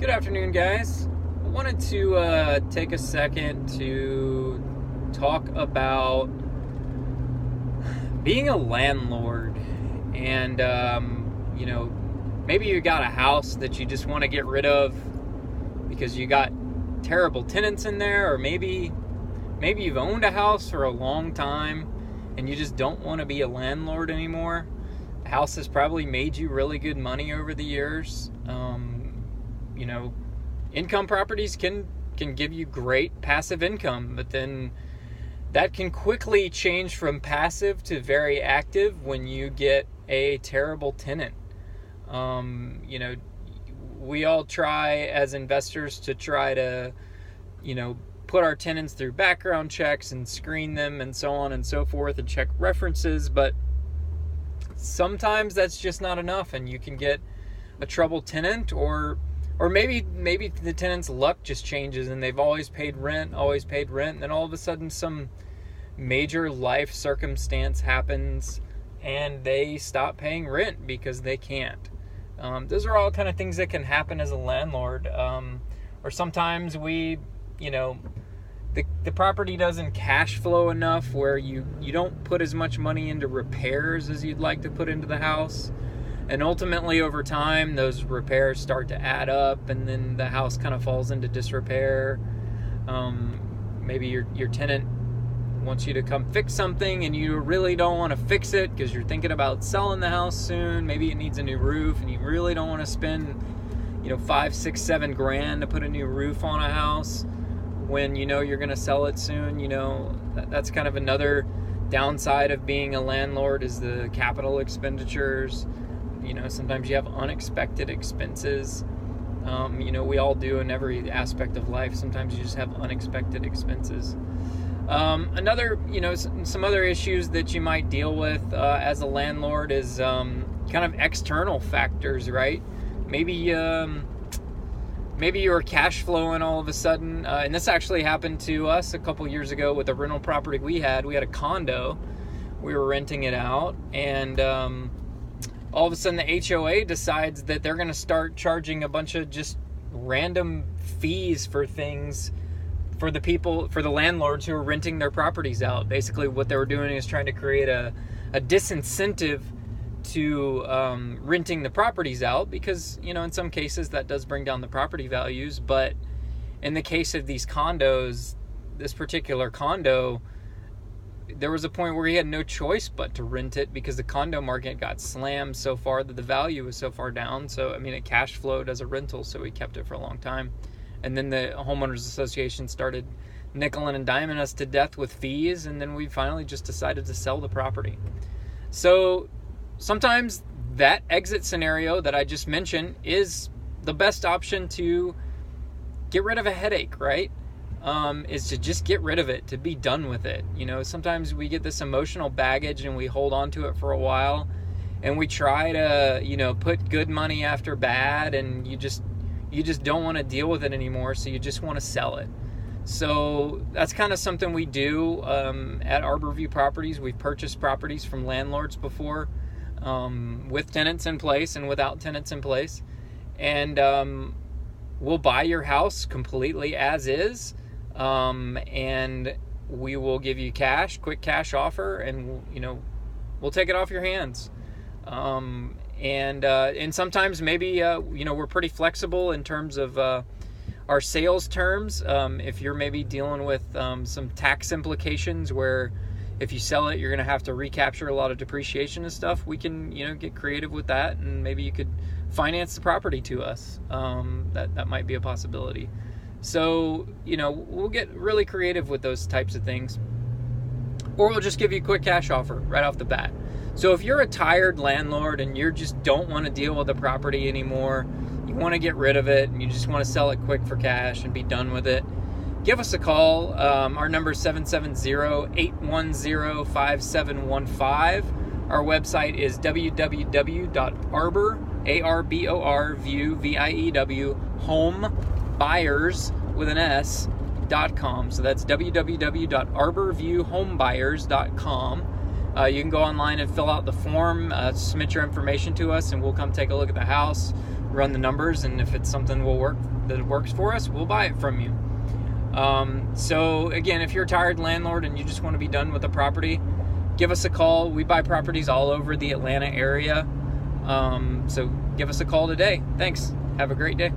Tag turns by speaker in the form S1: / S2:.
S1: Good afternoon, guys. I wanted to take a second to talk about being a landlord. And, maybe you got a house that you just want to get rid of because you got terrible tenants in there, or maybe you've owned a house for a long time and you just don't want to be a landlord anymore. The house has probably made you really good money over the years. Income properties can give you great passive income, but then that can quickly change from passive to very active when you get a terrible tenant. We all try as investors to try to, put our tenants through background checks and screen them and so on and so forth and check references, but sometimes that's just not enough, and you can get a troubled tenant, or maybe the tenant's luck just changes and they've always paid rent, and then all of a sudden some major life circumstance happens and they stop paying rent because they can't. Those are all kind of things that can happen as a landlord. Or sometimes the property doesn't cash flow enough where you don't put as much money into repairs as you'd like to put into the house. And ultimately, over time, those repairs start to add up, and then the house kind of falls into disrepair. Maybe your tenant wants you to come fix something, and you really don't want to fix it because you're thinking about selling the house soon. Maybe it needs a new roof, and you really don't want to spend, $5, $6, $7 grand to put a new roof on a house when you're going to sell it soon. That's kind of another downside of being a landlord, is the capital expenditures. Sometimes you have unexpected expenses. We all do in every aspect of life. Sometimes you just have unexpected expenses. Some other issues that you might deal with as a landlord is kind of external factors, right? Maybe you're cash flowing all of a sudden, and this actually happened to us a couple years ago with a rental property we had. We had a condo. We were renting it out, and all of a sudden the HOA decides that they're going to start charging a bunch of just random fees for things for the landlords who are renting their properties out. Basically what they were doing is trying to create a disincentive to renting the properties out, because in some cases that does bring down the property values. But in the case of these condos, this particular condo, there was a point where he had no choice but to rent it because the condo market got slammed so far that the value was so far down. So, it cash flowed as a rental, so we kept it for a long time. And then the homeowners association started nickeling and diming us to death with fees, and then we finally just decided to sell the property. So sometimes that exit scenario that I just mentioned is the best option to get rid of a headache, right? Is to just get rid of it, to be done with it. Sometimes we get this emotional baggage and we hold on to it for a while, and we try to, put good money after bad, and you just don't want to deal with it anymore, so you just want to sell it. So that's kind of something we do at Arbor View Properties. We've purchased properties from landlords before, with tenants in place and without tenants in place, and we'll buy your house completely as is. And we will give you quick cash offer, and we'll take it off your hands. And sometimes maybe we're pretty flexible in terms of our sales terms. If you're maybe dealing with some tax implications where if you sell it, you're going to have to recapture a lot of depreciation and stuff, we can get creative with that, and maybe you could finance the property to us. That might be a possibility. So, we'll get really creative with those types of things. Or we'll just give you a quick cash offer right off the bat. So if you're a tired landlord and you just don't want to deal with the property anymore, you want to get rid of it, and you just want to sell it quick for cash and be done with it, give us a call. Our number is 770-810-5715. Our website is www.arbor, A-R-B-O-R, view, V-I-E-W, homebuyers.com. So that's www.arborviewhomebuyers.com. You can go online and fill out the form, submit your information to us, and we'll come take a look at the house. run the numbers, and if it's something that works for us, we'll buy it from you. So again, if you're a tired landlord and you just want to be done with the property, give us a call. We buy properties all over the Atlanta area. So give us a call today. Thanks. Have a great day.